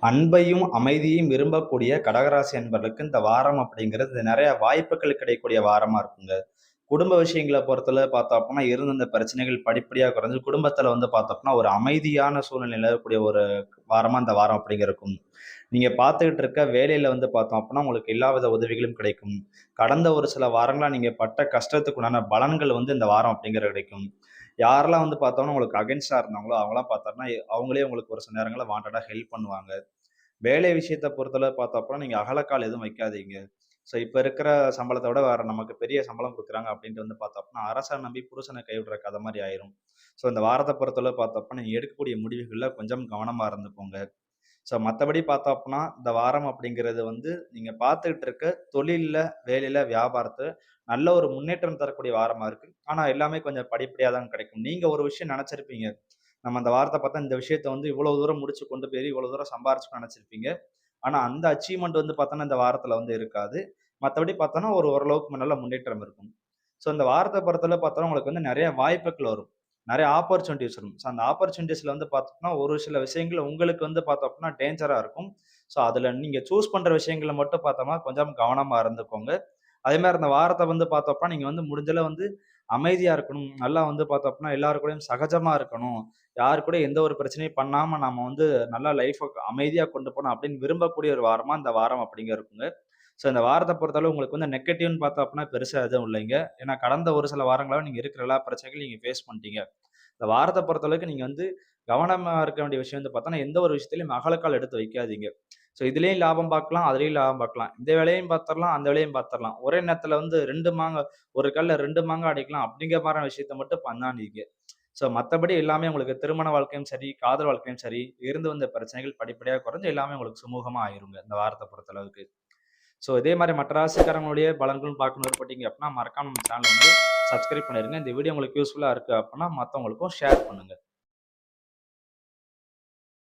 அன்பையும், அமைதியையும் விரும்பக்கூடிய கடகராசி அன்பர்களுக்கு இந்த வாரம் அப்படிங்கிறது நெறைய வாய்ப்புகள் கிடைக்கக்கூடிய வாரமா இருக்குங்க. குடும்ப விஷயங்கள பொறுத்தளவு பார்த்தோம் அப்புட்னா, இருந்த இந்த பிரச்சனைகள் படிப்படியா குறைஞ்சு, குடும்பத்தில வந்து பார்த்தோம் அப்புட்னா, ஒரு அமைதியான சூழ்நிலை நிலவக்கூடிய ஒரு வாரமா இந்த வாரம் அப்படிங்க இருக்கும். நீங்க பார்த்துக்கிட்டு இருக்க வேலையில வந்து பார்த்தோம் அப்புட்னா, உங்களுக்கு எல்லாவித உதவிகளும் கிடைக்கும். கடந்த ஒரு சில வாரங்களா நீங்க பட்ட கஷ்டத்துக்கு உண்டான பலன்கள் வந்து இந்த வாரம் அப்படிங்கிறது கிடைக்கும். யாரெல்லாம் வந்து பார்த்தோம்னா, உங்களுக்கு அகைன்ஸ்ட்டா இருந்தாங்களோ, அவங்கலாம் பார்த்தோம்னா, அவங்களே உங்களுக்கு ஒரு சில நேரங்கள்ல வாண்டடா ஹெல்ப் பண்ணுவாங்க. வேலை விஷயத்த பொறுத்தளவு பார்த்தோம் அப்புட்னா, நீங்க அகலக்கால் எதுவும் வைக்காதீங்க. ஸோ இப்ப இருக்கிற சம்பளத்த விட வேற நமக்கு பெரிய சம்பளம் குடுக்குறாங்க அப்டின்ட்டு வந்து பார்த்தோம் அப்டின்னா, அரச நம்பி புருஷன கைவிடுற கத மாரி ஆயிரும். ஸோ இந்த வாரத்த பொறுத்தளவு பார்த்தோம் அப்டின்னா, நீங்க எடுக்கக்கூடிய முடிவுகள்ல கொஞ்சம் கவனமா இருந்துக்கோங்க. ஸோ மத்தபடி பார்த்தோம் அப்டின்னா, இந்த வாரம் அப்படிங்கிறது வந்து நீங்க பார்த்துட்டு இருக்க தொழில்ல, வேலையில, வியாபாரத்துல நல்ல ஒரு முன்னேற்றம் தரக்கூடிய வாரமா இருக்கு. ஆனா எல்லாமே கொஞ்சம் படிப்படியா தான் கிடைக்கும். நீங்க ஒரு விஷயம் நெனச்சிருப்பீங்க. நம்ம அந்த வாரத்த பார்த்தா இந்த விஷயத்த வந்து இவ்வளவு தூரம் முடிச்சு கொண்டு போய் இவ்வளவு தூரம் சம்பாரிச்சுக்கணும்னு நெனச்சிருப்பீங்க. ஆனா அந்த அச்சீவ்மென்ட் வந்து பார்த்தோம்னா, இந்த வாரத்துல வந்து இருக்காது. மத்தபடி பார்த்தோம்னா, ஒரு ஓரளவுக்கு நல்ல முன்னேற்றம் இருக்கும். ஸோ இந்த வாரத்த பொறுத்தளவு பார்த்தோம்னா, உங்களுக்கு வந்து நெறைய வாய்ப்புகள் வரும். நெறைய ஆப்பர்ச்சுனிட்டீஸ் வரும். ஸோ அந்த ஆப்பர்ச்சுனிட்டீஸ்ல வந்து பார்த்தோம்னா, ஒரு சில விஷயங்கள் உங்களுக்கு வந்து பார்த்தோம் அப்டின்னா டேஞ்சரா இருக்கும். ஸோ அதுல நீங்க சூஸ் பண்ற விஷயங்கள மட்டும் பார்த்தோம்னா, கொஞ்சம் கவனமா இருந்துக்கோங்க. அதே மாரி இந்த வாரத்த வந்து பார்த்தோம் அப்டின்னா, நீங்க வந்து முடிஞ்ச அளவு வந்து அமைதியா இருக்கணும். நல்லா வந்து பார்த்தோம் அப்டின்னா, எல்லார் கூடயும் சகஜமா இருக்கணும். யாரு கூட எந்த ஒரு பிரச்சனையும் பண்ணாம நாம வந்து நல்லா லைஃப அமைதியா கொண்டு போணும் அப்படின்னு விரும்பக்கூடிய ஒரு வாரமா இந்த வாரம் அப்படிங்க இருக்குங்க. ஸோ இந்த வாரத்த பொறுத்தளவு உங்களுக்கு வந்து நெகட்டிவ்ன்னு பார்த்தோம் அப்படின்னா பெருசா எதுவும் இல்லைங்க. ஏன்னா கடந்த ஒரு சில வாரங்களா நீங்க இருக்கிற எல்லா பிரச்சனைகளையும் நீங்க ஃபேஸ் பண்ணிட்டீங்க. இந்த வாரத்த பொறுத்தளவுக்கு நீங்க வந்து கவனமா இருக்க வேண்டிய விஷயம் வந்து பார்த்தோம்னா, எந்த ஒரு விஷயத்திலயும் அகலக்கால் எடுத்து வைக்காதீங்க. ஸோ இதுலயும் லாபம் பார்க்கலாம், அதுலயும் லாபம் பார்க்கலாம். இந்த வேலையும் பார்த்துரலாம், அந்த வேலையும் பார்த்துரலாம். ஒரே நேரத்துல வந்து 2 மாங்கா ஒரு கல்ல 2 மாங்கா அடிக்கலாம் அப்படிங்கிற மாரியான விஷயத்த மட்டும் பண்ணாதீங்க. ஸோ மத்தபடி எல்லாமே உங்களுக்கு திருமண வாழ்க்கையும் சரி, காதல் வாழ்க்கையும் சரி, இருந்து வந்த பிரச்சனைகள் படிப்படியா குறைஞ்சு எல்லாமே உங்களுக்கு சுமூகமா ஆயிருங்க, இந்த வாரத்த பொறுத்தளவுக்கு. ஸோ இதே மாரி மற்ற ராசிக்காரங்களுடைய பலன்களும் பார்க்கணும்னு விருப்பப்பட்டீங்க அப்படின்னா, மறக்காம நம்ம சேனல வந்து சப்ஸ்கிரைப் பண்ணிருங்க. இந்த வீடியோ உங்களுக்கு யூஸ்ஃபுல்லா இருக்கு அப்படின்னா, மத்தவங்களுக்கும் ஷேர் பண்ணுங்க.